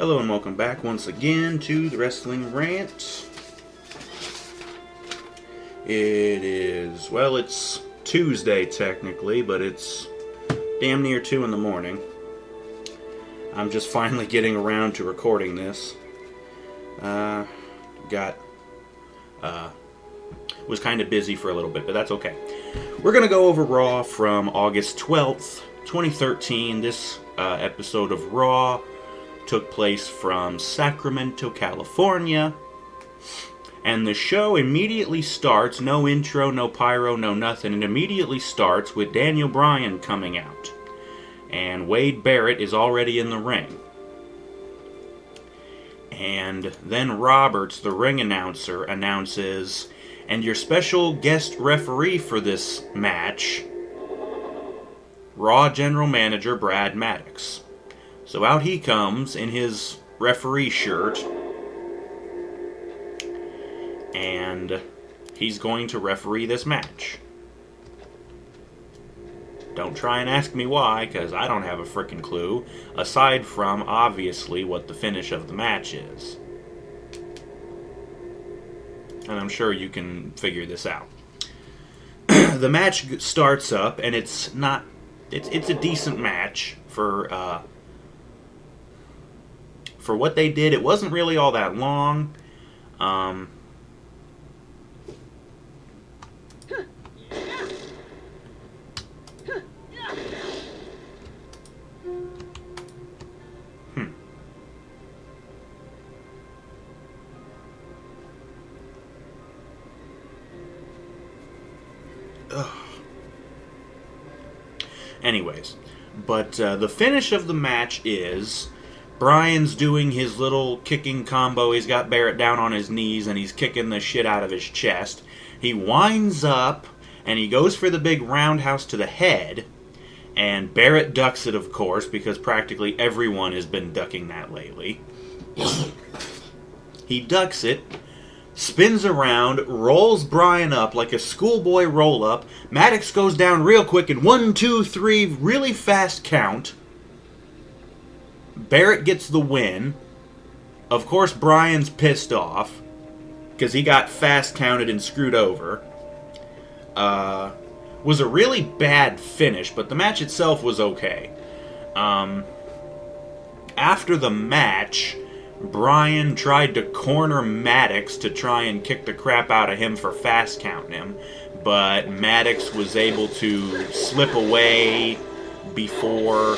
Hello and welcome back once again to the Wrestling Rant. It's Tuesday technically, but it's damn near 2 in the morning. I'm just finally getting around to recording this. Was kind of busy for a little bit, but that's okay. We're going to go over Raw from August 12th, 2013. This episode of Raw took place from Sacramento, California. And the show immediately starts, no intro, no pyro, no nothing. It immediately starts with Daniel Bryan coming out. And Wade Barrett is already in the ring. And then Roberts, the ring announcer, announces, and your special guest referee for this match, Raw General Manager Brad Maddox. So out he comes in his referee shirt, and he's going to referee this match. Don't try and ask me why, because I don't have a frickin' clue, aside from, obviously, what the finish of the match is. And I'm sure you can figure this out. The match starts up, and it's a decent match for what they did. It wasn't really all that long. Anyways, but the finish of the match is Bryan's doing his little kicking combo. He's got Barrett down on his knees and he's kicking the shit out of his chest. He winds up and he goes for the big roundhouse to the head. And Barrett ducks it, of course, because practically everyone has been ducking that lately. He ducks it, spins around, rolls Bryan up like a schoolboy roll-up. Maddox goes down real quick in 1, 2, 3, really fast count. Barrett gets the win. Of course, Bryan's pissed off because he got fast counted and screwed over. Was a really bad finish, but the match itself was okay. After the match, Bryan tried to corner Maddox to try and kick the crap out of him for fast counting him, but Maddox was able to slip away before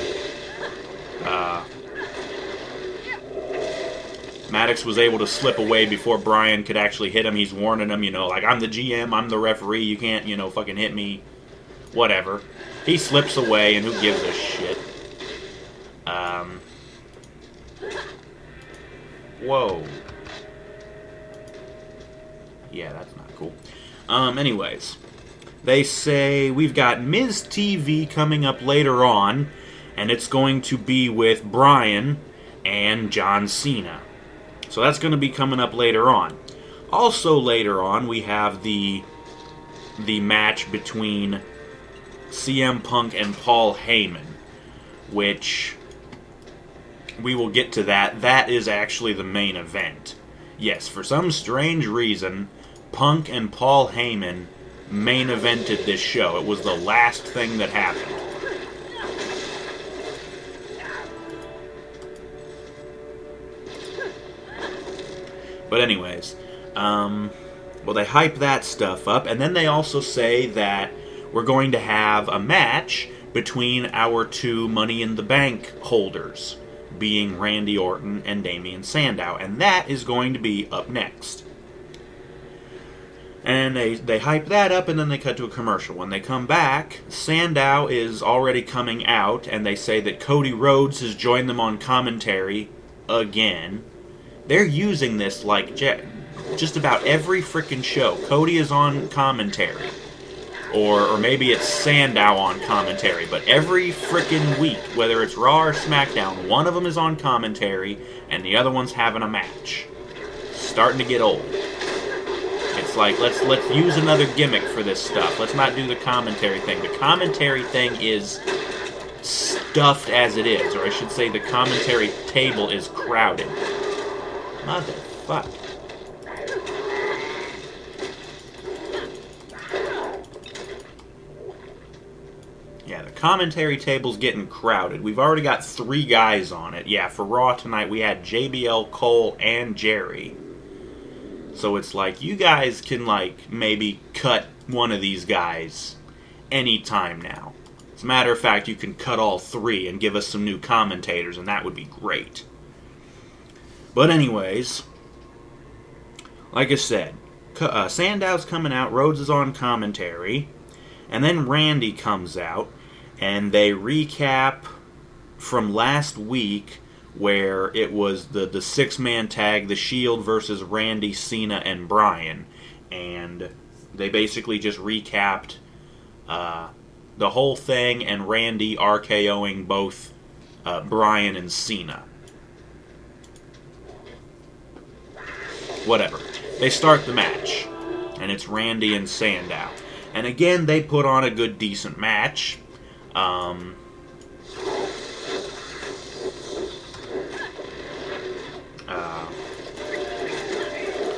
Bryan could actually hit him. He's warning him, like, I'm the GM, I'm the referee, you can't, fucking hit me, whatever. He slips away, and who gives a shit? Whoa. Yeah, that's not cool. Anyways, they say we've got Miz TV coming up later on, and it's going to be with Bryan and John Cena. So that's going to be coming up later on. Also later on, we have the match between CM Punk and Paul Heyman, which we will get to that. That is actually the main event. Yes, for some strange reason, Punk and Paul Heyman main evented this show. It was the last thing that happened. But anyways, they hype that stuff up, and then they also say that we're going to have a match between our two Money in the Bank holders, being Randy Orton and Damian Sandow, and that is going to be up next. And they hype that up, and then they cut to a commercial. When they come back, Sandow is already coming out, and they say that Cody Rhodes has joined them on commentary again. They're using this like just about every frickin' show. Cody is on commentary. Or maybe it's Sandow on commentary. But every frickin' week, whether it's Raw or SmackDown, one of them is on commentary, and the other one's having a match. Starting to get old. It's like, let's use another gimmick for this stuff. Let's not do the commentary thing. The commentary thing is stuffed as it is, or I should say the commentary table is crowded. Motherfuck. Yeah, the commentary table's getting crowded. We've already got 3 guys on it. Yeah, for Raw tonight we had JBL, Cole, and Jerry. So it's like, you guys can, like, maybe cut one of these guys anytime now. As a matter of fact, you can cut all 3 and give us some new commentators, and that would be great. But anyways, like I said, Sandow's coming out, Rhodes is on commentary, and then Randy comes out, and they recap from last week where it was the 6-man tag, The Shield versus Randy, Cena, and Bryan. And they basically just recapped the whole thing, and Randy RKOing both Bryan and Cena. Whatever. They start the match, and it's Randy and Sandow. And again, they put on a good, decent match.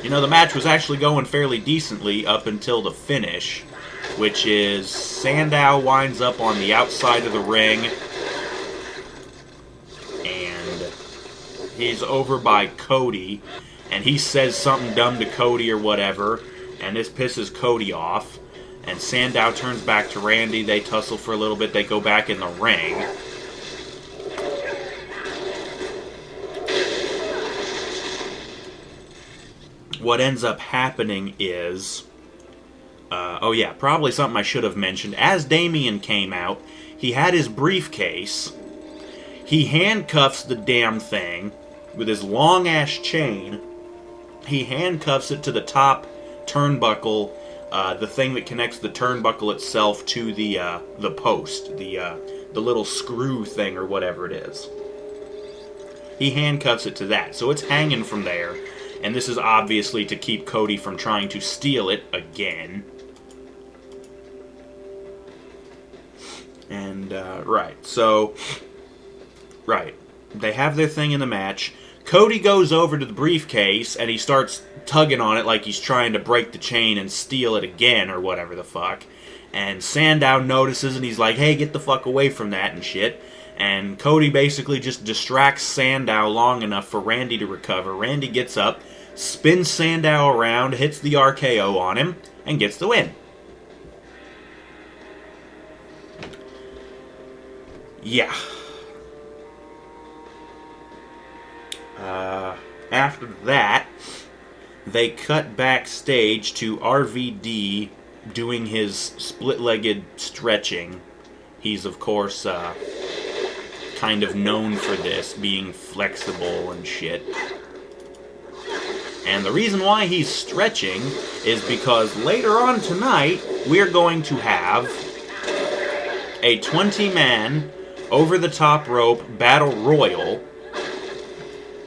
The match was actually going fairly decently up until the finish, which is Sandow winds up on the outside of the ring, and he's over by Cody, and he says something dumb to Cody or whatever, and this pisses Cody off, and Sandow turns back to Randy. They tussle for a little bit. They go back in the ring. What ends up happening is, probably something I should have mentioned. As Damian came out, he had his briefcase. He handcuffs the damn thing with his long-ass chain. He handcuffs it to the top turnbuckle, the thing that connects the turnbuckle itself to the post, the little screw thing or whatever it is. He handcuffs it to that, so it's hanging from there. And this is obviously to keep Cody from trying to steal it again. And, they have their thing in the match. Cody goes over to the briefcase, and he starts tugging on it like he's trying to break the chain and steal it again, or whatever the fuck. And Sandow notices, and he's like, hey, get the fuck away from that and shit. And Cody basically just distracts Sandow long enough for Randy to recover. Randy gets up, spins Sandow around, hits the RKO on him, and gets the win. Yeah. After that, they cut backstage to RVD doing his split-legged stretching. He's, of course, kind of known for this, being flexible and shit. And the reason why he's stretching is because later on tonight, we're going to have a 20-man over-the-top rope battle royal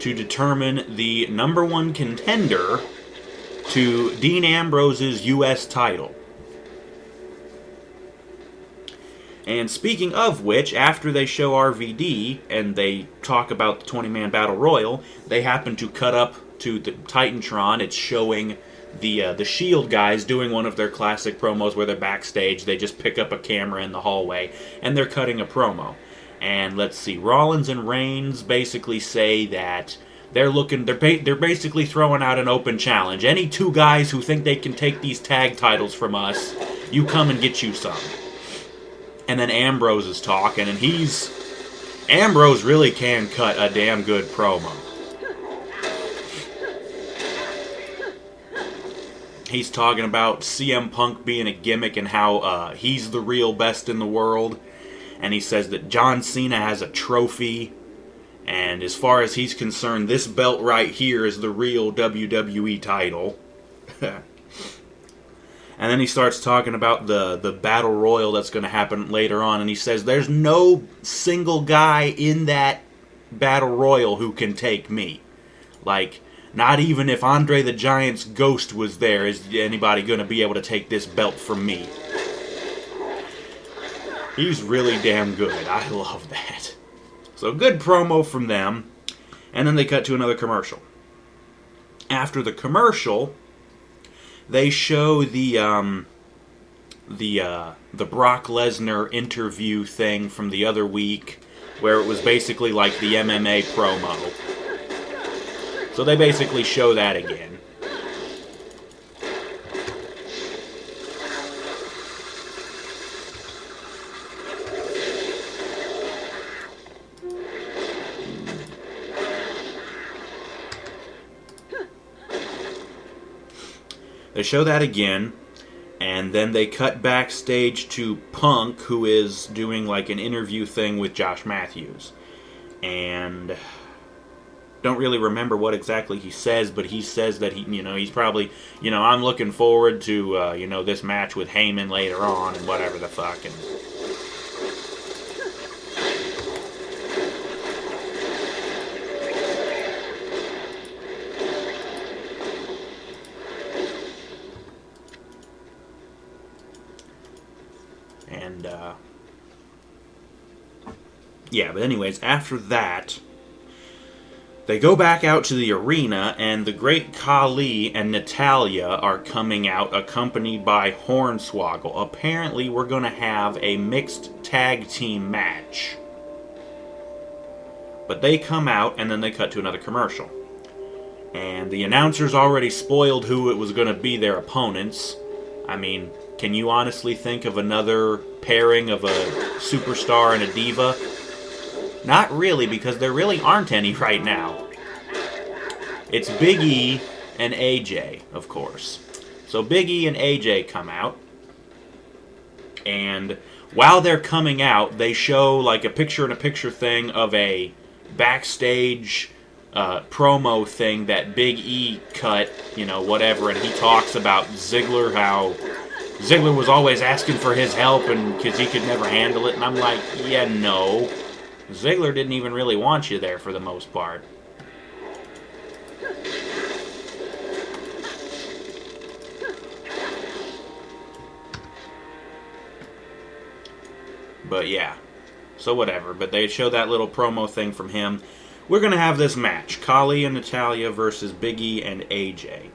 to determine the number 1 contender to Dean Ambrose's U.S. title. And speaking of which, after they show RVD and they talk about the 20-man battle royal, they happen to cut up to the Titantron. It's showing the Shield guys doing one of their classic promos where they're backstage. They just pick up a camera in the hallway and they're cutting a promo. And let's see, Rollins and Reigns basically say that they're basically throwing out an open challenge. Any 2 guys who think they can take these tag titles from us, you come and get you some. And then Ambrose is talking, and Ambrose really can cut a damn good promo. He's talking about CM Punk being a gimmick and how he's the real best in the world. And he says that John Cena has a trophy. And as far as he's concerned, this belt right here is the real WWE title. And then he starts talking about the battle royal that's going to happen later on. And he says, there's no single guy in that battle royal who can take me. Like, not even if Andre the Giant's ghost was there, is anybody going to be able to take this belt from me. He's really damn good. I love that. So good promo from them. And then they cut to another commercial. After the commercial, they show the Brock Lesnar interview thing from the other week, where it was basically like the MMA promo. So they basically show that again. They show that again, and then they cut backstage to Punk, who is doing like an interview thing with Josh Matthews. And don't really remember what exactly he says, but he says that he's probably, I'm looking forward to, this match with Heyman later on and whatever the fuck. But anyways, after that, they go back out to the arena, and the Great Khali and Natalya are coming out, accompanied by Hornswoggle. Apparently, we're going to have a mixed tag team match. But they come out, and then they cut to another commercial. And the announcers already spoiled who it was going to be their opponents. I mean, can you honestly think of another pairing of a superstar and a diva? Not really, because there really aren't any right now. It's Big E and AJ, of course. So Big E and AJ come out, and while they're coming out, they show like a picture-in-a-picture thing of a backstage promo thing that Big E cut, whatever, and he talks about Ziggler, how Ziggler was always asking for his help and because he could never handle it, and I'm like, yeah, no. Ziggler didn't even really want you there for the most part. But yeah, so whatever. But they show that little promo thing from him. We're going to have this match. Khali and Natalya versus Big E and AJ.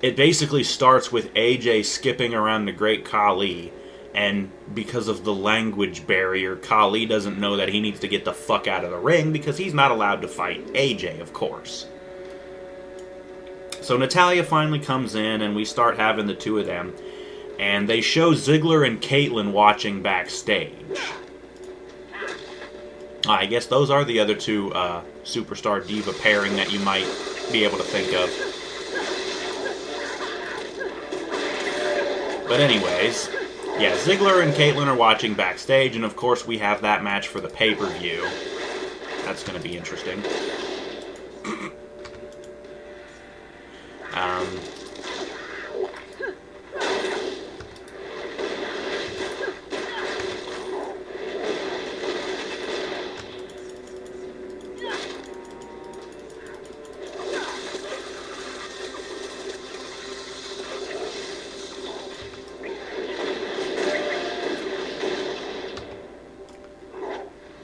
It basically starts with AJ skipping around the Great Khali. And because of the language barrier, Khali doesn't know that he needs to get the fuck out of the ring because he's not allowed to fight AJ, of course. So Natalya finally comes in and we start having the two of them. And they show Ziggler and Caitlyn watching backstage. I guess those are the other two superstar diva pairing that you might be able to think of. But anyways, yeah, Ziggler and Caitlyn are watching backstage, and of course we have that match for the pay-per-view. That's going to be interesting.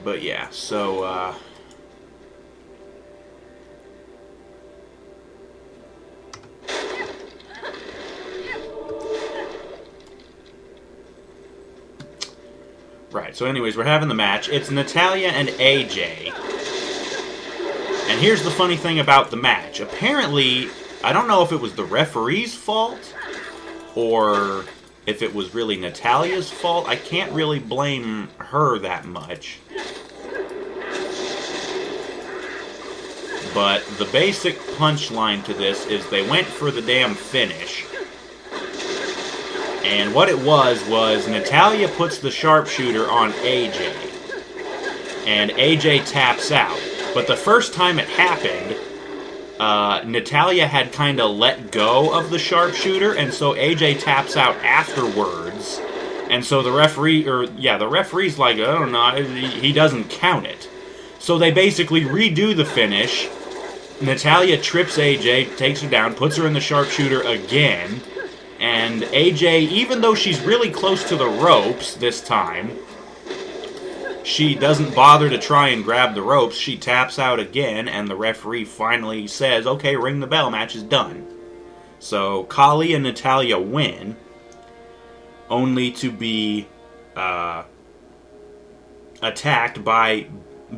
But yeah, so, right, so anyways, we're having the match. It's Natalya and AJ. And here's the funny thing about the match. Apparently, I don't know if it was the referee's fault, or if it was really Natalya's fault. I can't really blame her that much. But the basic punchline to this is they went for the damn finish. And what it was Natalya puts the sharpshooter on AJ. And AJ taps out. But the first time it happened, Natalya had kind of let go of the sharpshooter, and so AJ taps out afterwards. And so the referee's like, oh no, he doesn't count it. So they basically redo the finish. Natalya trips AJ, takes her down, puts her in the sharpshooter again, And AJ, even though she's really close to the ropes this time, she doesn't bother to try and grab the ropes. She taps out again, and the referee finally says, okay, ring the bell, match is done. So Kali and Natalya win, only to be attacked by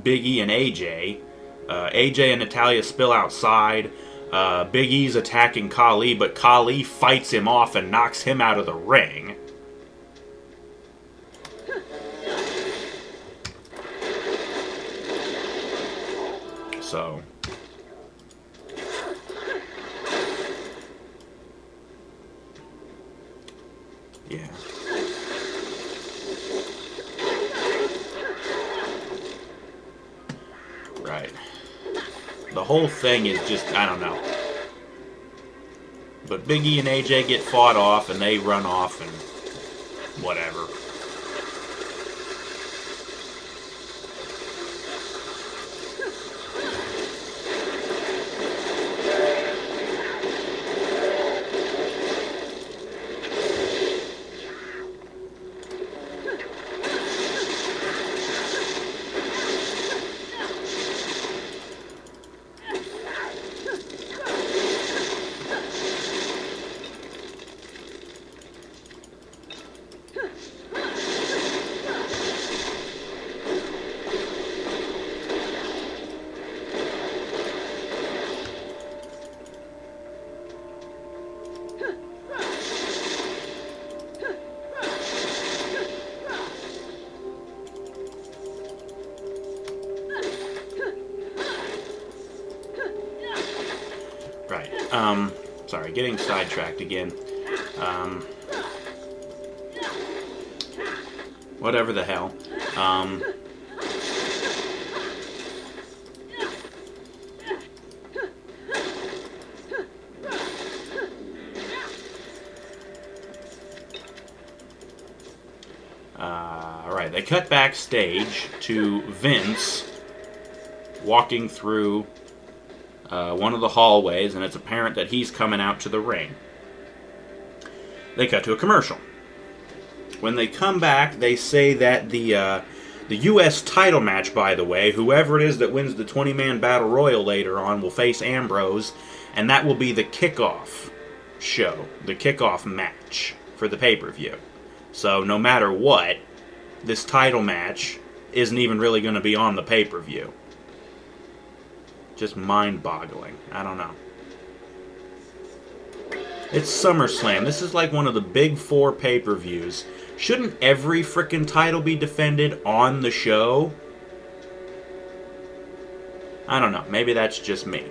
Big E and AJ. AJ and Natalya spill outside. Big E's attacking Kali, but Kali fights him off and knocks him out of the ring. So, yeah. Right. The whole thing is just, I don't know. But Big E and AJ get fought off, and they run off, and whatever. Right. Sorry, getting sidetracked again. Whatever the hell. Alright, they cut backstage to Vince walking through one of the hallways, and it's apparent that he's coming out to the ring. They cut to a commercial. When they come back, they say that the U.S. title match, by the way, whoever it is that wins the 20-man Battle Royal later on will face Ambrose, and that will be the kickoff show, the kickoff match for the pay-per-view. So no matter what, this title match isn't even really going to be on the pay-per-view. Just mind-boggling. I don't know. It's SummerSlam. This is like one of the big four pay-per-views. Shouldn't every frickin' title be defended on the show? I don't know. Maybe that's just me.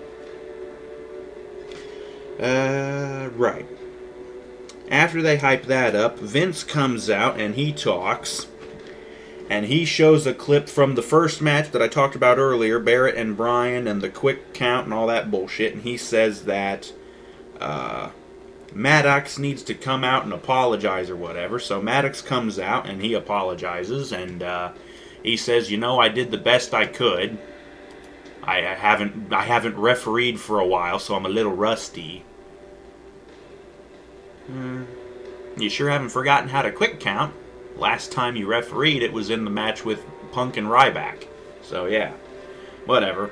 Right. After they hype that up, Vince comes out and he talks. And he shows a clip from the first match that I talked about earlier, Barrett and Bryan and the quick count and all that bullshit. And he says that Maddox needs to come out and apologize or whatever. So Maddox comes out and he apologizes. And he says, you know, I did the best I could. I haven't refereed for a while, so I'm a little rusty. You sure haven't forgotten how to quick count. Last time you refereed, it was in the match with Punk and Ryback. So, yeah. Whatever.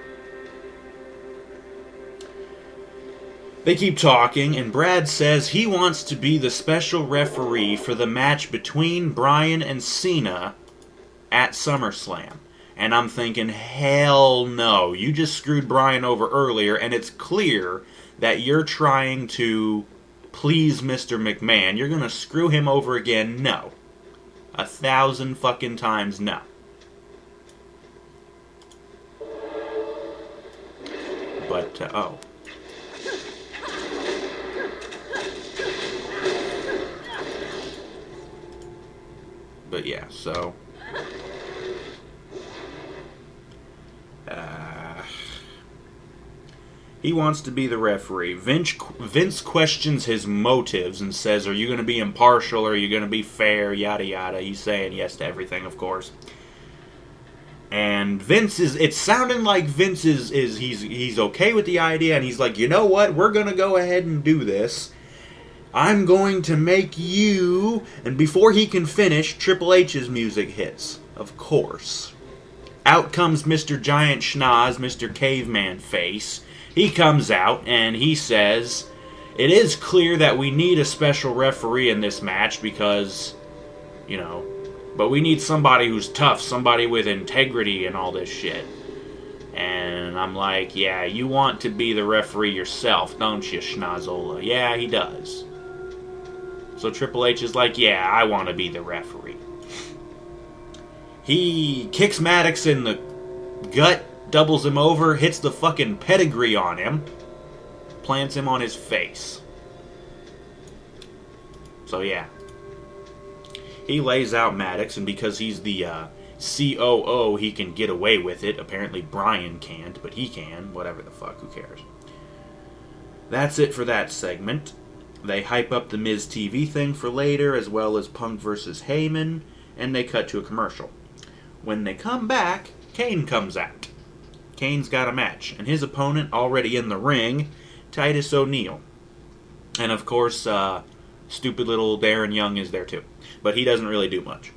They keep talking, and Brad says he wants to be the special referee for the match between Bryan and Cena at SummerSlam. And I'm thinking, hell no. You just screwed Bryan over earlier, and it's clear that you're trying to please Mr. McMahon. You're going to screw him over again? No. 1,000 fucking times no. But, oh. But yeah, so... he wants to be the referee. Vince questions his motives and says, are you going to be impartial? Or are you going to be fair? Yada yada. He's saying yes to everything, of course. And Vince is... it's sounding like Vince he's okay with the idea. And he's like, you know what? We're going to go ahead and do this. I'm going to make you... And before he can finish, Triple H's music hits. Of course. Out comes Mr. Giant Schnoz, Mr. Caveman Face. He comes out and he says, it is clear that we need a special referee in this match because, you know, but we need somebody who's tough, somebody with integrity and all this shit. And I'm like, yeah, you want to be the referee yourself, don't you, Schnozola? Yeah, he does. So Triple H is like, yeah, I want to be the referee. He kicks Maddox in the gut, doubles him over, hits the fucking pedigree on him, plants him on his face. So yeah. He lays out Maddox, and because he's the COO, he can get away with it. Apparently Brian can't, but he can. Whatever the fuck, who cares? That's it for that segment. They hype up the Miz TV thing for later, as well as Punk versus Heyman, and they cut to a commercial. When they come back, Kane comes out. Kane's got a match, and his opponent already in the ring, Titus O'Neil. And of course, stupid little Darren Young is there too. But he doesn't really do much.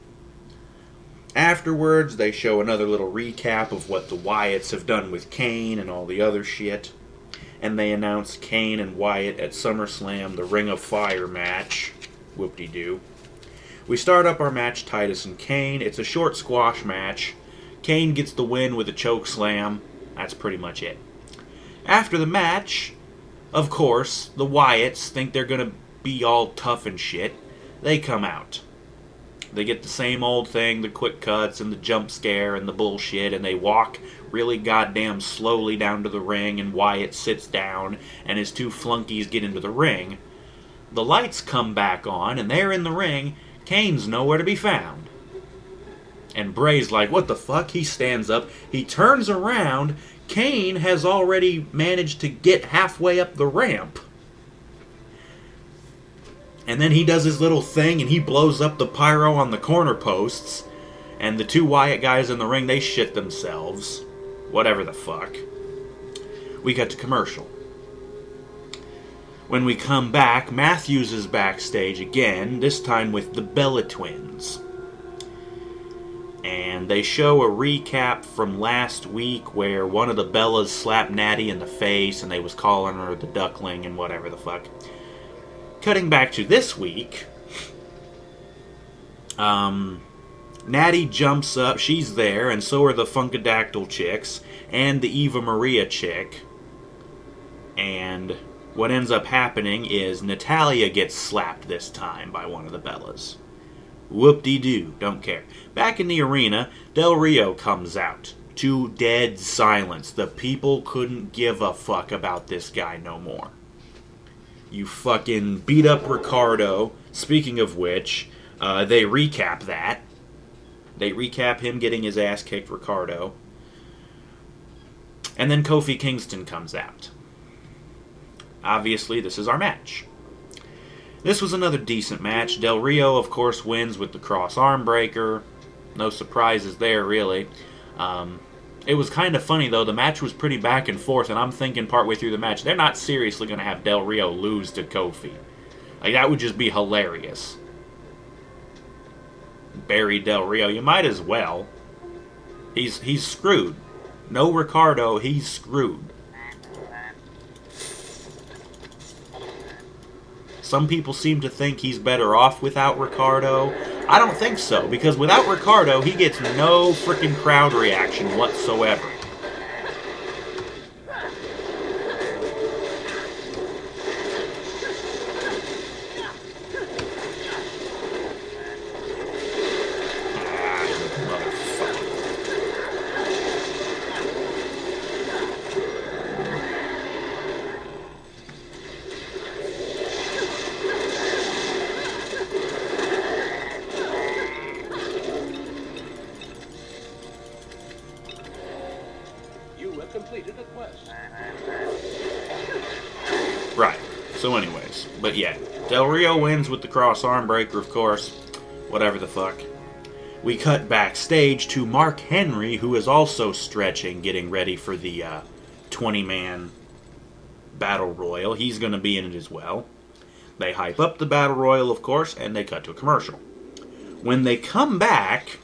Afterwards, they show another little recap of what the Wyatts have done with Kane and all the other shit. And they announce Kane and Wyatt at SummerSlam, the Ring of Fire match. Whoop-de-doo. We start up our match, Titus and Kane. It's a short squash match. Kane gets the win with a choke slam. That's pretty much it. After the match, of course, the Wyatts think they're going to be all tough and shit. They come out. They get the same old thing, the quick cuts and the jump scare and the bullshit, and they walk really goddamn slowly down to the ring, and Wyatt sits down, and his two flunkies get into the ring. The lights come back on, and they're in the ring. Kane's nowhere to be found. And Bray's like, what the fuck? He stands up. He turns around. Kane has already managed to get halfway up the ramp. And then he does his little thing, and he blows up the pyro on the corner posts. And the two Wyatt guys in the ring, they shit themselves. Whatever the fuck. We got to commercial. When we come back, Matthews is backstage again, this time with the Bella Twins. And they show a recap from last week where one of the Bellas slapped Natty in the face and they was calling her the duckling and whatever the fuck. Cutting back to this week, Natty jumps up, she's there, and so are the Funkadactyl chicks, and the Eva Maria chick. And what ends up happening is Natalya gets slapped this time by one of the Bellas. Whoop-de-doo, don't care. Back in the arena, Del Rio comes out. To dead silence. The people couldn't give a fuck about this guy no more. You fucking beat up Ricardo. Speaking of which, they recap that. They recap him getting his ass kicked, Ricardo. And then Kofi Kingston comes out. Obviously, this is our match. This was another decent match. Del Rio, of course, wins with the cross arm breaker. No surprises there, really. It was kind of funny, though. The match was pretty back and forth, and I'm thinking partway through the match, they're not seriously going to have Del Rio lose to Kofi. Like, that would just be hilarious. Bury Del Rio. You might as well. He's screwed. No Ricardo, he's screwed. Some people seem to think he's better off without Ricardo. I don't think so, because without Ricardo, he gets no freaking crowd reaction whatsoever. Completed a quest. Right. So anyways. But yeah. Del Rio wins with the cross arm breaker, of course. Whatever the fuck. We cut backstage to Mark Henry, who is also stretching, getting ready for the 20-man Battle Royal. He's going to be in it as well. They hype up the Battle Royal, of course, and they cut to a commercial. When they come back,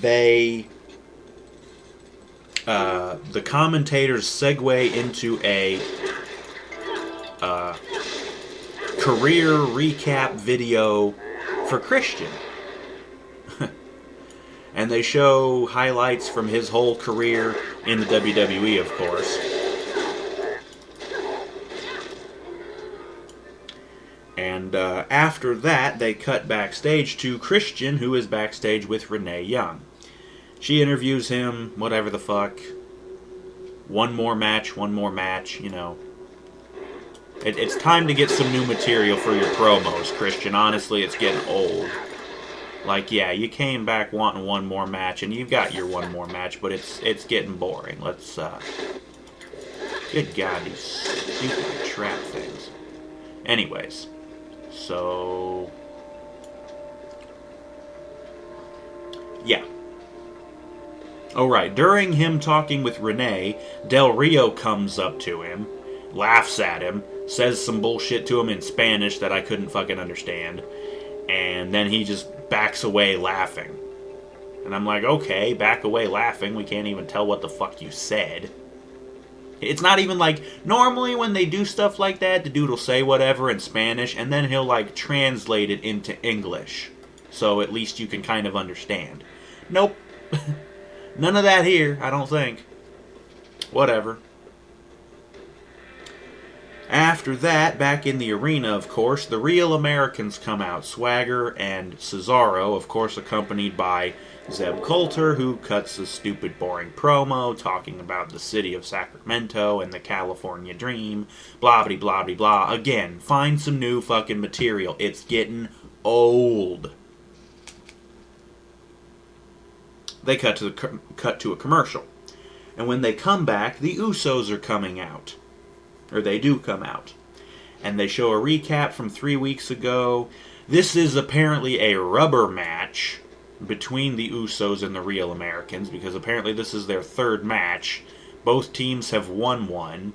the commentators segue into a career recap video for Christian. And they show highlights from his whole career in the WWE, of course. And after that, they cut backstage to Christian, who is backstage with Renee Young. She interviews him, whatever the fuck. One more match, you know. It's time to get some new material for your promos, Christian. Honestly, it's getting old. Like, yeah, you came back wanting one more match, and you've got your one more match, but it's getting boring. Let's, good God, these stupid trap things. Anyways, so... yeah. Oh, right. During him talking with Renee, Del Rio comes up to him, laughs at him, says some bullshit to him in Spanish that I couldn't fucking understand, and then he just backs away laughing. And I'm like, okay, back away laughing. We can't even tell what the fuck you said. It's not even like, normally when they do stuff like that, the dude will say whatever in Spanish, and then he'll like translate it into English. So at least you can kind of understand. Nope. None of that here, I don't think. Whatever. After that, back in the arena, of course, the Real Americans come out. Swagger and Cesaro, of course, accompanied by Zeb Coulter, who cuts a stupid, boring promo talking about the city of Sacramento and the California dream. Blah, blah, blah, blah, blah. Again, find some new fucking material. It's getting old. They cut to a commercial. And when they come back, the Usos are coming out. Or they do come out. And they show a recap from 3 weeks ago. This is apparently a rubber match between the Usos and the Real Americans, because apparently this is their third match. Both teams have won one.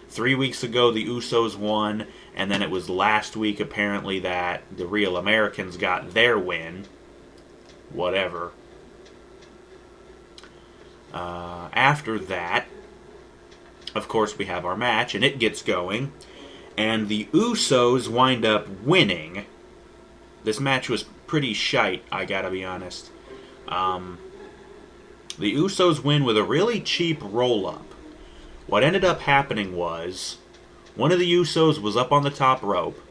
3 weeks ago the Usos won, and then it was last week apparently that the Real Americans got their win. Whatever. After that, of course, we have our match, and it gets going, and the Usos wind up winning. This match was pretty shite, I gotta be honest. The Usos win with a really cheap roll-up. What ended up happening was, one of the Usos was up on the top rope.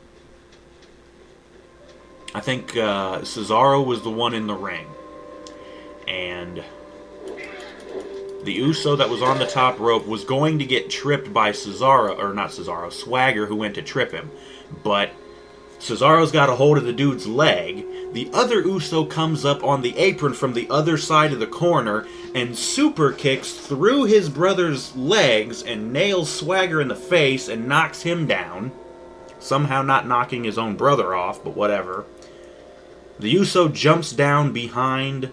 I think Cesaro was the one in the ring. And the Uso that was on the top rope was going to get tripped by Swagger, who went to trip him. But Cesaro's got a hold of the dude's leg. The other Uso comes up on the apron from the other side of the corner and super kicks through his brother's legs and nails Swagger in the face and knocks him down. Somehow not knocking his own brother off, but whatever. The Uso jumps down behind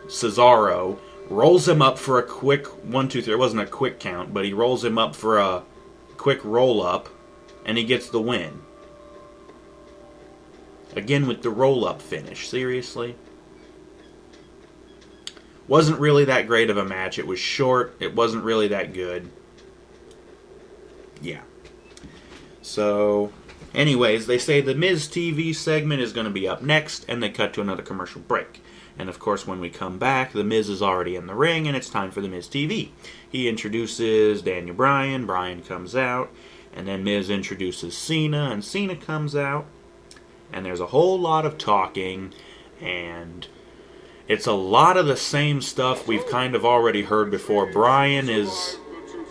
Cesaro, rolls him up for a quick 1, 2, 3. It wasn't a quick count, but he rolls him up for a quick roll-up, and he gets the win. Again with the roll-up finish. Seriously? Wasn't really that great of a match. It was short. It wasn't really that good. Yeah. So, anyways, they say the Miz TV segment is going to be up next, and they cut to another commercial break. And of course, when we come back, the Miz is already in the ring, and it's time for the Miz TV. He introduces Daniel Bryan. Bryan comes out, and then Miz introduces Cena, and Cena comes out. And there's a whole lot of talking, and it's a lot of the same stuff we've kind of already heard before. Bryan is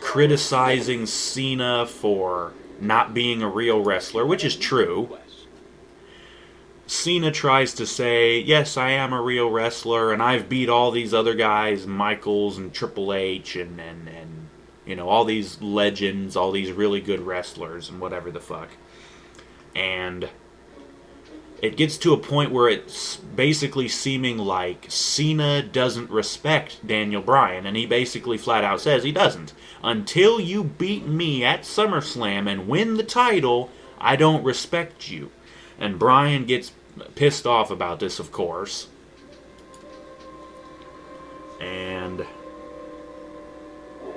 criticizing Cena for not being a real wrestler, which is true. Cena tries to say, yes, I am a real wrestler, and I've beat all these other guys, Michaels and Triple H, and you know, all these legends, all these really good wrestlers, and whatever the fuck. And it gets to a point where it's basically seeming like Cena doesn't respect Daniel Bryan, and he basically flat out says he doesn't. Until you beat me at SummerSlam and win the title, I don't respect you. And Bryan gets pissed off about this, of course. And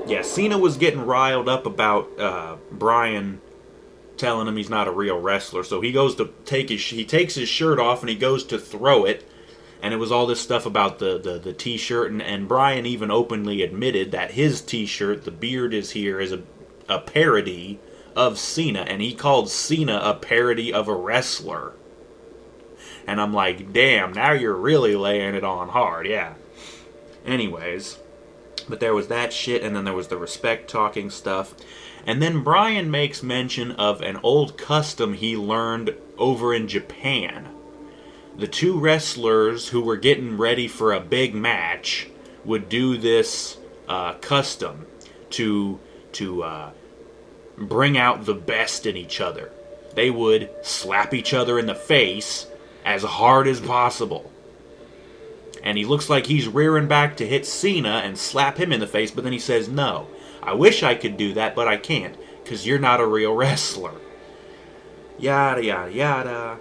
yeah, Cena was getting riled up about Bryan telling him he's not a real wrestler. So he goes to he takes his shirt off and he goes to throw it. And it was all this stuff about the t-shirt. And Bryan even openly admitted that his t-shirt, The Beard Is Here, is a parody of Cena. And he called Cena a parody of a wrestler. And I'm like, damn, now you're really laying it on hard, yeah. Anyways, but there was that shit, and then there was the respect talking stuff. And then Bryan makes mention of an old custom he learned over in Japan. The two wrestlers who were getting ready for a big match would do this custom to bring out the best in each other. They would slap each other in the face as hard as possible. And he looks like he's rearing back to hit Cena and slap him in the face, but then he says, no, I wish I could do that, but I can't, because you're not a real wrestler. Yada, yada, yada.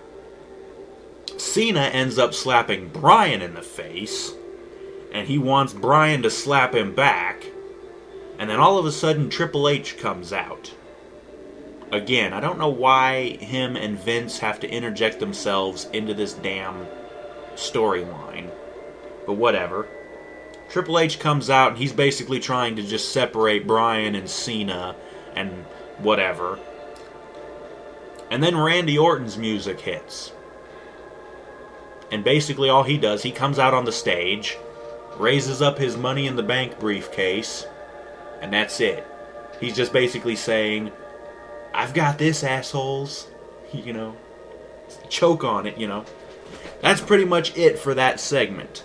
Cena ends up slapping Bryan in the face, and he wants Bryan to slap him back, and then all of a sudden Triple H comes out. Again, I don't know why him and Vince have to interject themselves into this damn storyline. But whatever. Triple H comes out and he's basically trying to just separate Bryan and Cena and whatever. And then Randy Orton's music hits. And basically all he does, he comes out on the stage, raises up his Money in the Bank briefcase, and that's it. He's just basically saying, I've got this, assholes. You know, choke on it, you know. That's pretty much it for that segment.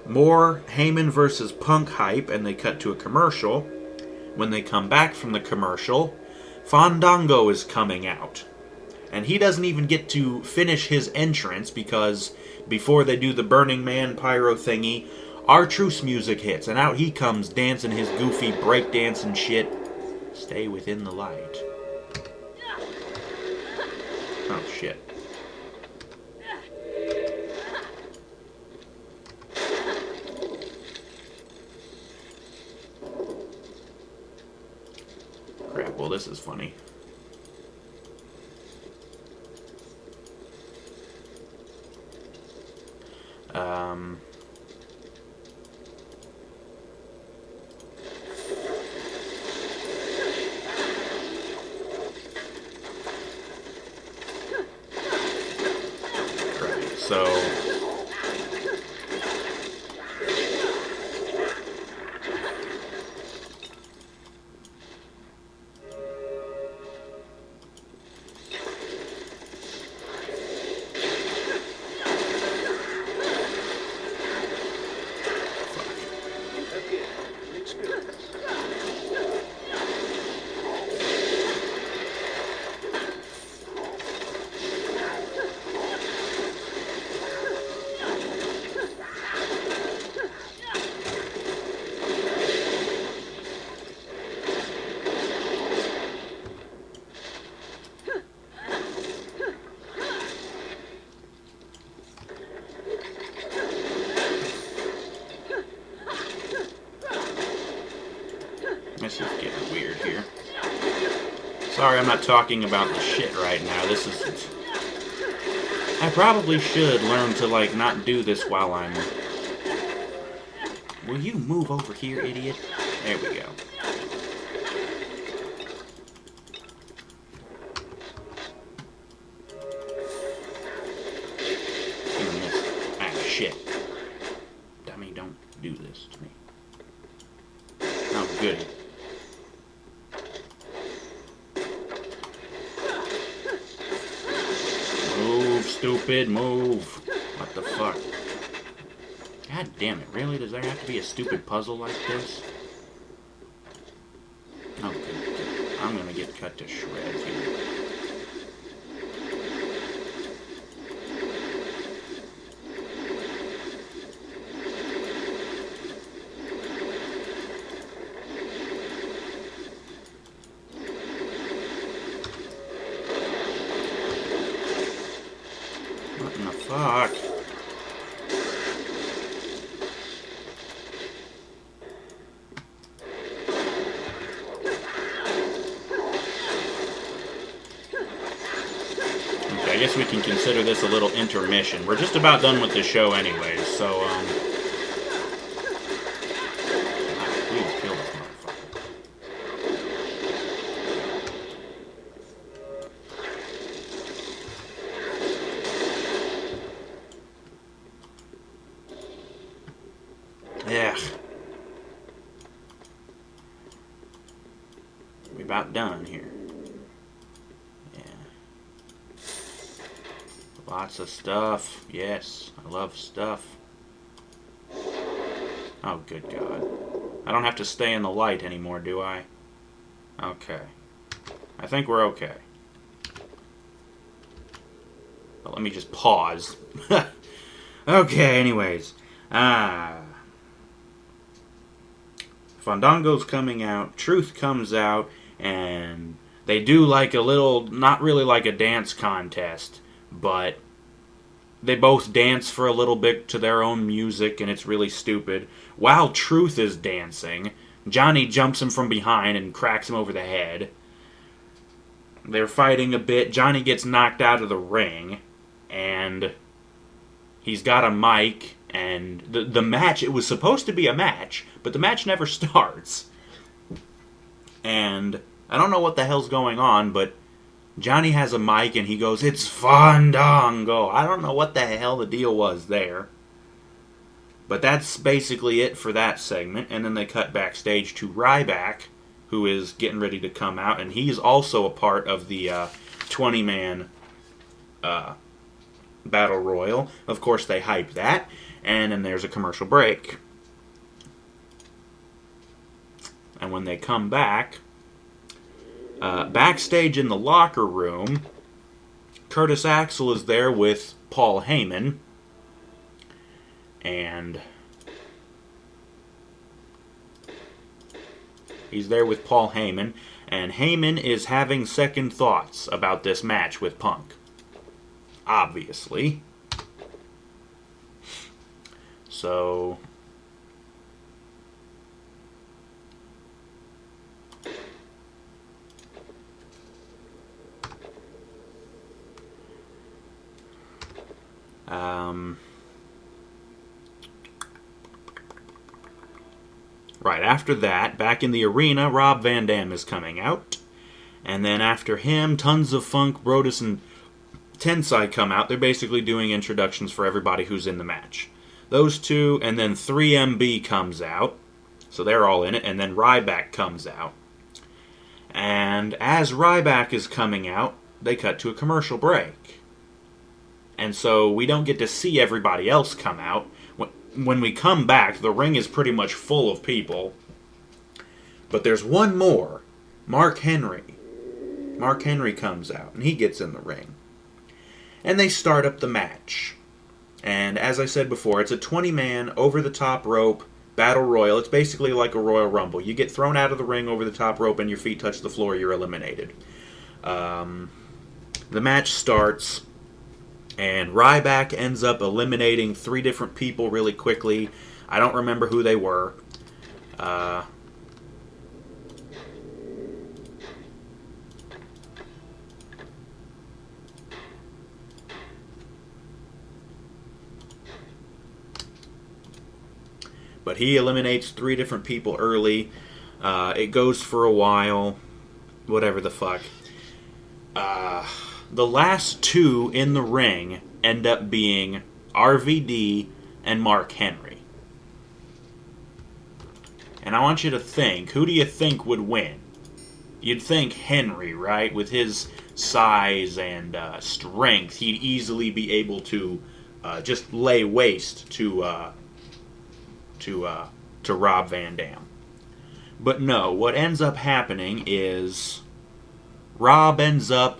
More Heyman versus Punk hype, and they cut to a commercial. When they come back from the commercial, Fandango is coming out. And he doesn't even get to finish his entrance because before they do the Burning Man pyro thingy, R-Truth's music hits, and out he comes dancing his goofy breakdancing shit. Stay within the light. Oh, shit. Crap, well, this is funny. So this is getting weird here. Sorry, I'm not talking about the shit right now. This is... I probably should learn to, like, not do this while I'm... Will you move over here, idiot? There we go. Ah, shit. Dummy, don't do this to me. Oh, goody. Move, stupid, move. What the fuck? God damn it, really? Does there have to be a stupid puzzle like this? Oh, good. I'm gonna get cut to shreds here. guess we can consider this a little intermission. We're just about done with the show anyways, so, please kill this motherfucker. Yeah. We about done here. Lots of stuff. Yes, I love stuff. Oh, good God. I don't have to stay in the light anymore, do I? Okay. I think we're okay. But let me just pause. Okay, anyways. Fandango's coming out. Truth comes out. And they do like a little, not really like a dance contest, but they both dance for a little bit to their own music, and it's really stupid. While Truth is dancing, Johnny jumps him from behind and cracks him over the head. They're fighting a bit. Johnny gets knocked out of the ring, and he's got a mic, and the match, it was supposed to be a match, but the match never starts. And I don't know what the hell's going on, but Johnny has a mic and he goes, "It's Fandango." I don't know what the hell the deal was there. But that's basically it for that segment. And then they cut backstage to Ryback, who is getting ready to come out. And he's also a part of the 20-man Battle Royal. Of course, they hype that. And then there's a commercial break. And when they come back, backstage in the locker room, Curtis Axel is there with Paul Heyman. And he's there with Paul Heyman. And Heyman is having second thoughts about this match with Punk. Obviously. So right after that, back in the arena, Rob Van Dam is coming out. And then after him, Tons of Funk, Brodus, and Tensai come out. They're basically doing introductions for everybody who's in the match. Those two, and then 3MB comes out. So they're all in it. And then Ryback comes out. And as Ryback is coming out, they cut to a commercial break. And so we don't get to see everybody else come out. When we come back, the ring is pretty much full of people. But there's one more. Mark Henry. Mark Henry comes out, and he gets in the ring. And they start up the match. And as I said before, it's a 20-man, over-the-top rope battle royal. It's basically like a Royal Rumble. You get thrown out of the ring over the top rope, and your feet touch the floor, you're eliminated. The match starts, and Ryback ends up eliminating 3 different people really quickly. I don't remember who they were. But he eliminates 3 different people early. It goes for a while. Whatever the fuck. The last 2 in the ring end up being RVD and Mark Henry. And I want you to think, who do you think would win? You'd think Henry, right? With his size and strength, he'd easily be able to just lay waste to Rob Van Dam. But no, what ends up happening is Rob ends up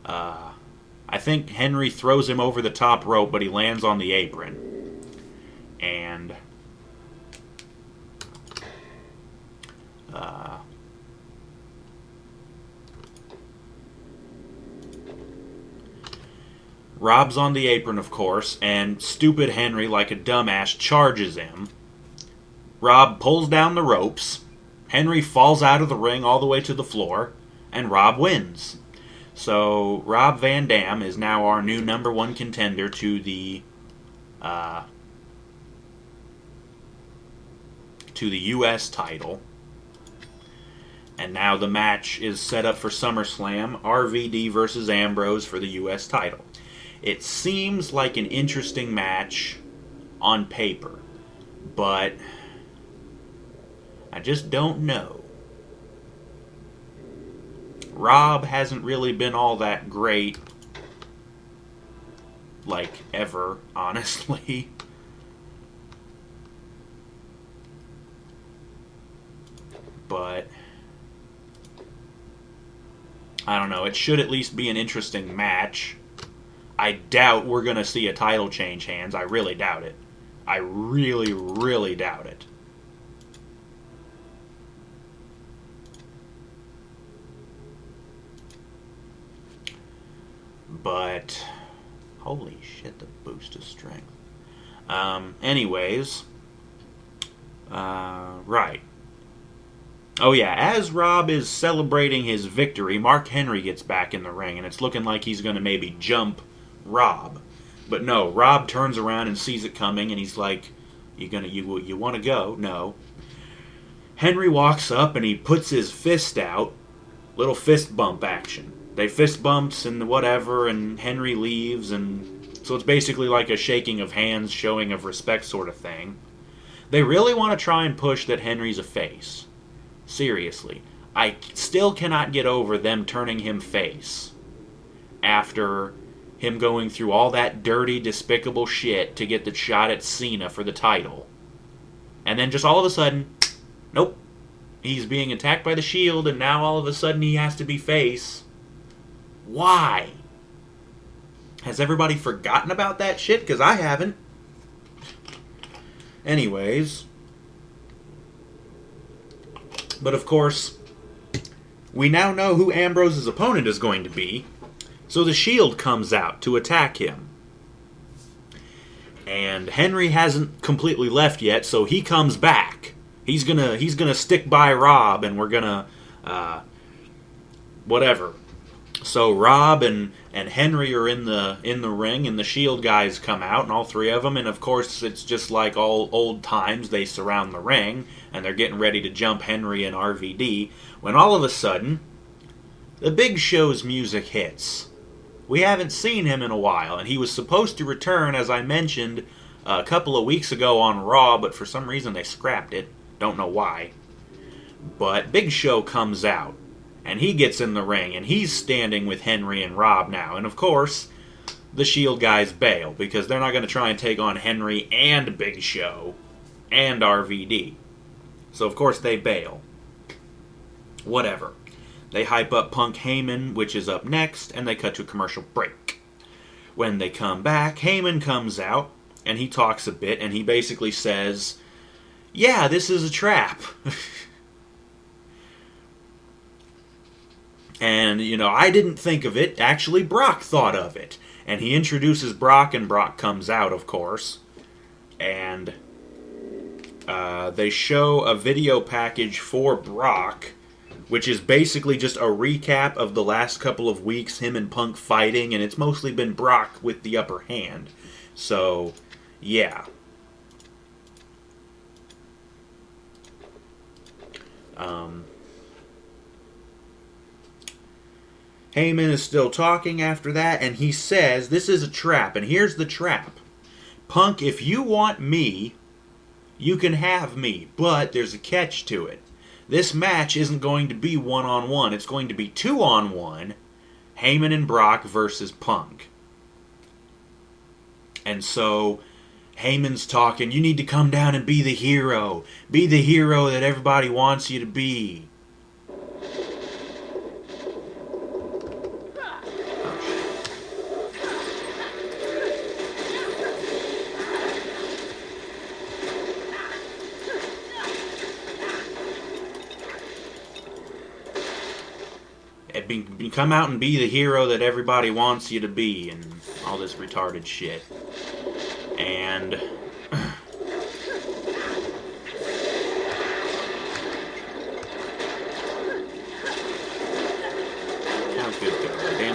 I think Henry throws him over the top rope, but he lands on the apron. And Rob's on the apron, of course, and stupid Henry, like a dumbass, charges him. Rob pulls down the ropes. Henry falls out of the ring all the way to the floor, and Rob wins. So Rob Van Dam is now our new number one contender to the U.S. title. And now the match is set up for SummerSlam, RVD versus Ambrose for the U.S. title. It seems like an interesting match on paper, but I just don't know. Rob hasn't really been all that great, like, ever, honestly. But I don't know. It should at least be an interesting match. I doubt we're going to see a title change hands. I really doubt it. I really, really doubt it. But holy shit, the boost of strength. Anyways, right. Oh yeah, as Rob is celebrating his victory, Mark Henry gets back in the ring, and it's looking like he's going to maybe jump Rob. But no, Rob turns around and sees it coming, and he's like, you want to go? No. Henry walks up, and he puts his fist out. Little fist bump action. They fist bumps and whatever, and Henry leaves, and so it's basically like a shaking of hands, showing of respect sort of thing. They really want to try and push that Henry's a face. Seriously. I still cannot get over them turning him face after him going through all that dirty, despicable shit to get the shot at Cena for the title. And then just all of a sudden, nope. He's being attacked by the Shield, and now all of a sudden he has to be face. Why? Has everybody forgotten about that shit? Because I haven't. Anyways. But of course, we now know who Ambrose's opponent is going to be. So the Shield comes out to attack him. And Henry hasn't completely left yet, so he comes back. He's gonna stick by Rob, and we're gonna whatever. So Rob and Henry are in the ring, and the Shield guys come out, and all three of them, and of course it's just like all old times. They surround the ring, and they're getting ready to jump Henry and RVD. When all of a sudden, the Big Show's music hits. We haven't seen him in a while, and he was supposed to return, as I mentioned, a couple of weeks ago on Raw, but for some reason they scrapped it. Don't know why. But Big Show comes out, and he gets in the ring, and he's standing with Henry and Rob now. And of course, the Shield guys bail, because they're not going to try and take on Henry and Big Show and RVD. So of course they bail. Whatever. They hype up Punk Heyman, which is up next, and they cut to a commercial break. When they come back, Heyman comes out, and he talks a bit, and he basically says, yeah, this is a trap. And, I didn't think of it. Actually, Brock thought of it. And he introduces Brock, and Brock comes out, of course. And they show a video package for Brock, which is basically just a recap of the last couple of weeks, him and Punk fighting, and it's mostly been Brock with the upper hand. So, yeah. Heyman is still talking after that, and he says, this is a trap, and here's the trap. Punk, if you want me, you can have me, but there's a catch to it. This match isn't going to be one-on-one, it's going to be two-on-one, Heyman and Brock versus Punk. And so, Heyman's talking, you need to come down and be the hero. Be the hero that everybody wants you to be. Come out and be the hero that everybody wants you to be, and all this retarded shit. And how good God damn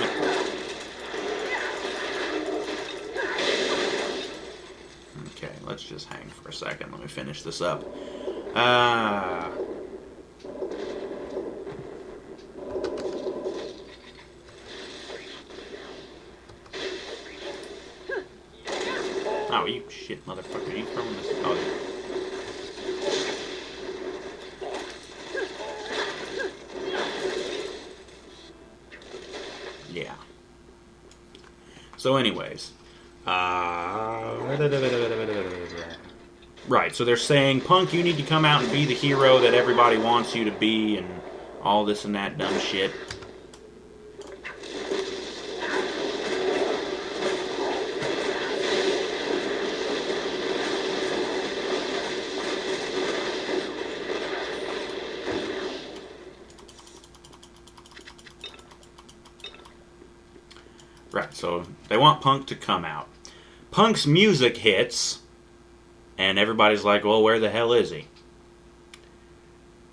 Okay, let's just hang for a second. Let me finish this up. Oh, you shit motherfucker. You throwing this? Oh, yeah. So anyways. Right, so they're saying, Punk, you need to come out and be the hero that everybody wants you to be, and all this and that dumb shit. Right, so they want Punk to come out. Punk's music hits, and everybody's like, well, where the hell is he?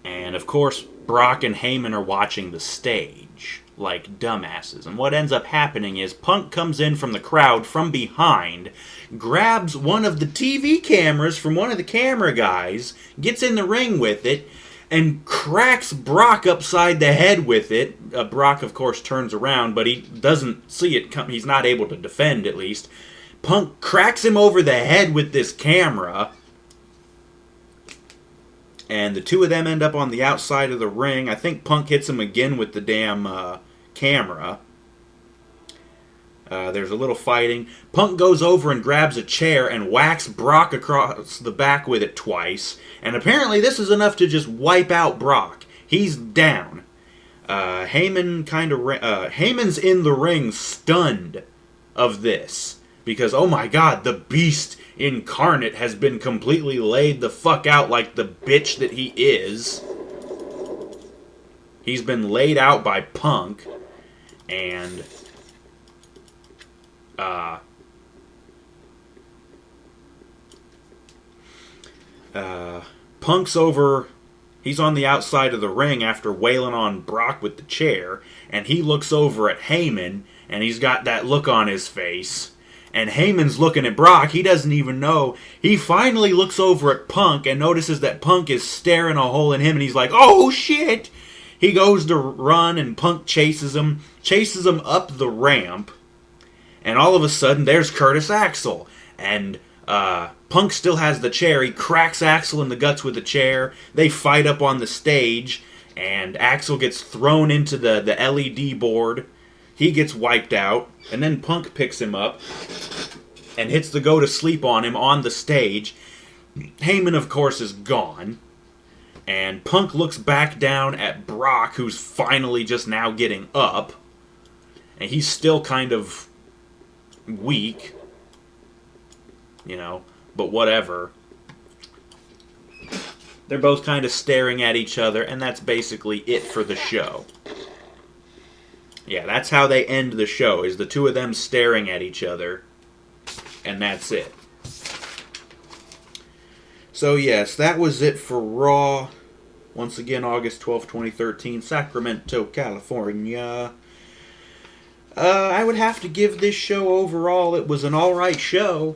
And of course, Brock and Heyman are watching the stage like dumbasses. And what ends up happening is Punk comes in from the crowd from behind, grabs one of the TV cameras from one of the camera guys, gets in the ring with it, and cracks Brock upside the head with it. Brock, of course, turns around, but he doesn't see it come. He's not able to defend, at least. Punk cracks him over the head with this camera, and the two of them end up on the outside of the ring. I think Punk hits him again with the damn camera. There's a little fighting. Punk goes over and grabs a chair and whacks Brock across the back with it twice. And apparently this is enough to just wipe out Brock. He's down. Heyman's in the ring stunned of this. Because, oh my god, the beast incarnate has been completely laid the fuck out like the bitch that he is. He's been laid out by Punk. And Punk's over. He's on the outside of the ring after wailing on Brock with the chair, and he looks over at Heyman, and he's got that look on his face. And Heyman's looking at Brock. He doesn't even know. He finally looks over at Punk and notices that Punk is staring a hole in him, and he's like, oh shit! He goes to run, and Punk chases him up the ramp, and all of a sudden, there's Curtis Axel. And Punk still has the chair. He cracks Axel in the guts with the chair. They fight up on the stage, and Axel gets thrown into the LED board. He gets wiped out, and then Punk picks him up and hits the go to sleep on him on the stage. Heyman, of course, is gone. And Punk looks back down at Brock, who's finally just now getting up. And he's still kind of weak. You know, but whatever. They're both kind of staring at each other, and that's basically it for the show. Yeah, that's how they end the show, is the two of them staring at each other, and that's it. So yes, that was it for Raw. Once again, August 12, 2013, Sacramento, California. I would have to give this show overall, it was an alright show.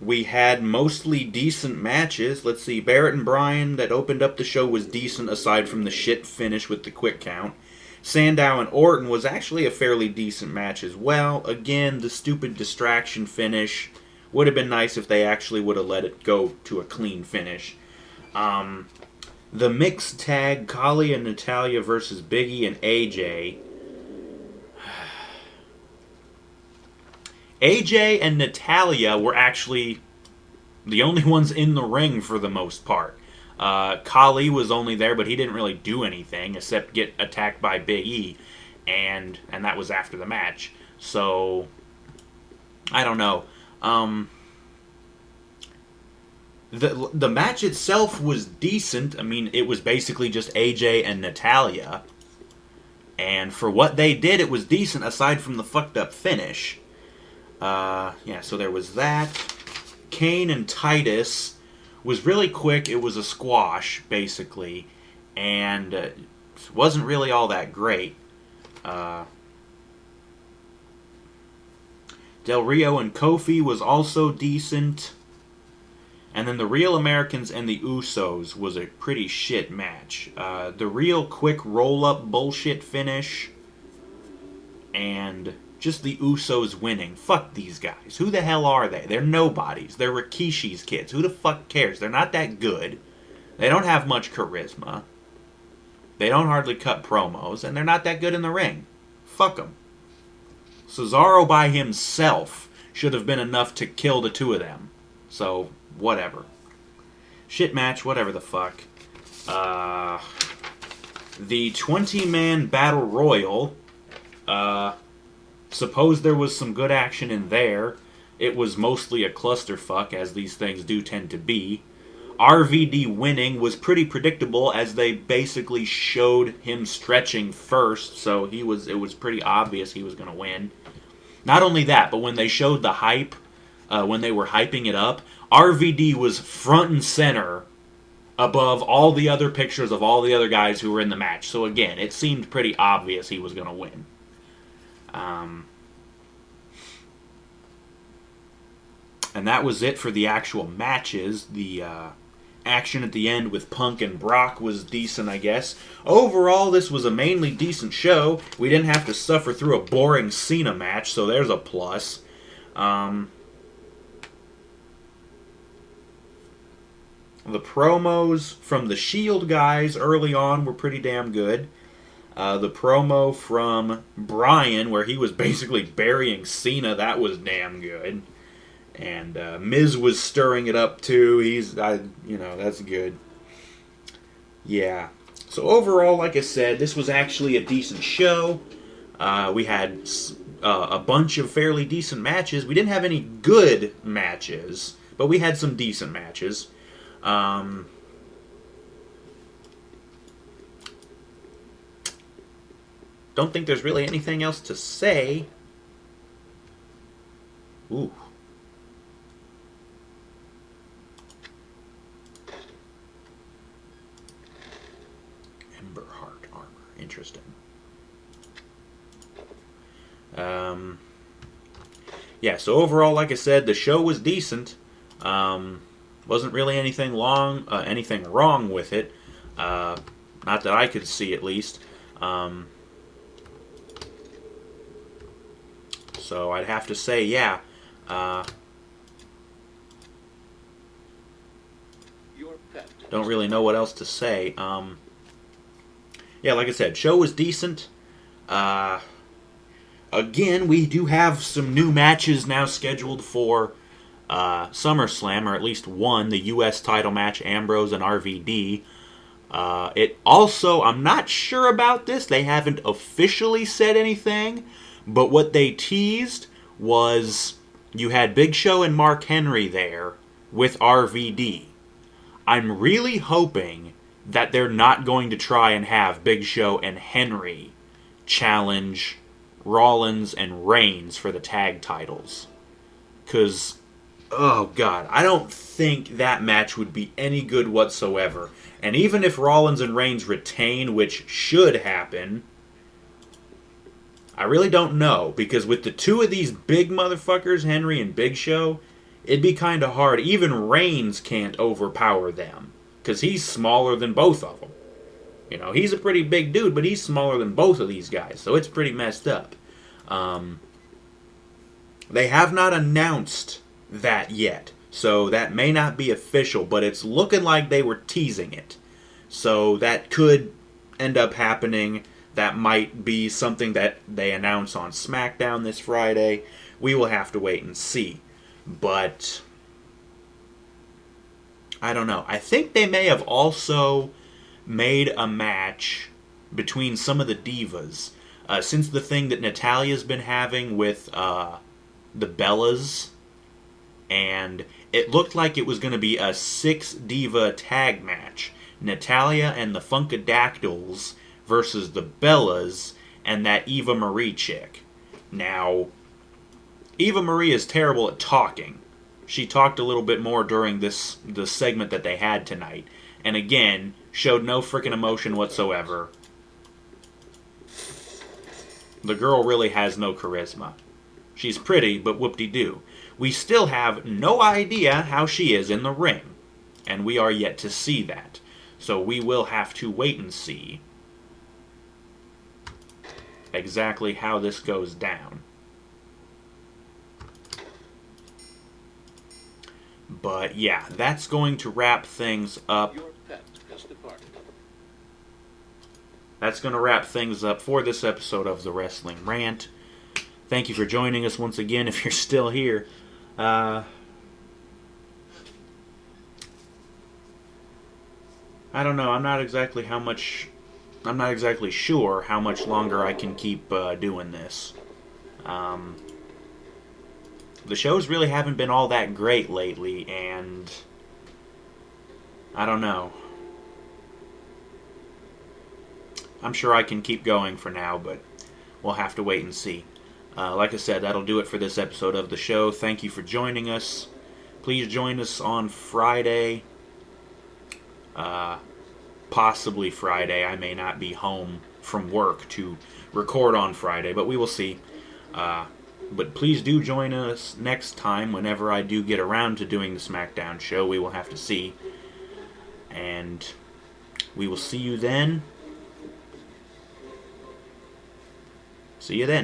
We had mostly decent matches. Let's see, Barrett and Bryan that opened up the show was decent aside from the shit finish with the quick count. Sandow and Orton was actually a fairly decent match as well. Again, the stupid distraction finish. Would have been nice if they actually would have let it go to a clean finish. The mixed tag, Kali and Natalya versus Biggie and AJ. AJ and Natalya were actually the only ones in the ring for the most part. Kali was only there, but he didn't really do anything except get attacked by Big E, and that was after the match. So, I don't know. The match itself was decent. I mean, it was basically just AJ and Natalya, and for what they did, it was decent aside from the fucked up finish. Yeah, so there was that. Kane and Titus was really quick. It was a squash, basically, and it wasn't really all that great. Del Rio and Kofi was also decent. And then the Real Americans and the Usos was a pretty shit match. The real quick roll-up bullshit finish. And just the Usos winning. Fuck these guys. Who the hell are they? They're nobodies. They're Rikishi's kids. Who the fuck cares? They're not that good. They don't have much charisma. They don't hardly cut promos. And they're not that good in the ring. Fuck them. Cesaro by himself should have been enough to kill the two of them. So, whatever. Shit match, whatever the fuck. The 20-man Battle Royal. Suppose there was some good action in there. It was mostly a clusterfuck, as these things do tend to be. RVD winning was pretty predictable, as they basically showed him stretching first, so it was pretty obvious he was going to win. Not only that, but when they showed the hype, when they were hyping it up, RVD was front and center above all the other pictures of all the other guys who were in the match. So again, it seemed pretty obvious he was going to win. And that was it for the actual matches. The action at the end with Punk and Brock was decent, I guess. Overall, this was a mainly decent show. We didn't have to suffer through a boring Cena match, so there's a plus. The promos from the Shield guys early on were pretty damn good. The promo from Bryan, where he was basically burying Cena, that was damn good. And Miz was stirring it up too. That's good. Yeah. So overall, like I said, this was actually a decent show. We had a bunch of fairly decent matches. We didn't have any good matches, but we had some decent matches. Don't think there's really anything else to say. Ooh. Ember Heart armor. Interesting. Yeah, so overall, like I said, the show was decent. Wasn't really anything wrong with it. Not that I could see, at least. So I'd have to say, yeah. Don't really know what else to say. Yeah, like I said, show was decent. Again, we do have some new matches now scheduled for SummerSlam, or at least one, the U.S. title match, Ambrose and RVD. It also, I'm not sure about this, they haven't officially said anything, but what they teased was you had Big Show and Mark Henry there with RVD. I'm really hoping that they're not going to try and have Big Show and Henry challenge Rollins and Reigns for the tag titles. Because, oh God, I don't think that match would be any good whatsoever. And even if Rollins and Reigns retain, which should happen, I really don't know. Because with the two of these big motherfuckers, Henry and Big Show, it'd be kind of hard. Even Reigns can't overpower them. Because he's smaller than both of them. You know, he's a pretty big dude, but he's smaller than both of these guys. So it's pretty messed up. They have not announced that yet. So that may not be official, but it's looking like they were teasing it. So that could end up happening. That might be something that they announce on SmackDown this Friday. We will have to wait and see. But I don't know. I think they may have also made a match between some of the divas. Since the thing that Natalia's been having with the Bellas, and it looked like it was going to be a 6-diva tag match. Natalya and the Funkadactyls versus the Bellas and that Eva Marie chick. Now, Eva Marie is terrible at talking. She talked a little bit more during the segment that they had tonight. And again, showed no freaking emotion whatsoever. The girl really has no charisma. She's pretty, but whoop-de-doo. We still have no idea how she is in the ring, and we are yet to see that. So we will have to wait and see exactly how this goes down. But yeah, that's going to wrap things up. Your pet has departed. That's going to wrap things up for this episode of the Wrestling Rant. Thank you for joining us once again if you're still here. I don't know. I'm not exactly sure how much longer I can keep doing this. The shows really haven't been all that great lately, and I don't know. I'm sure I can keep going for now, but we'll have to wait and see. Like I said, that'll do it for this episode of the show. Thank you for joining us. Please join us on Friday. Possibly Friday. I may not be home from work to record on Friday, but we will see. But please do join us next time whenever I do get around to doing the SmackDown show. We will have to see. And we will see you then. See you then.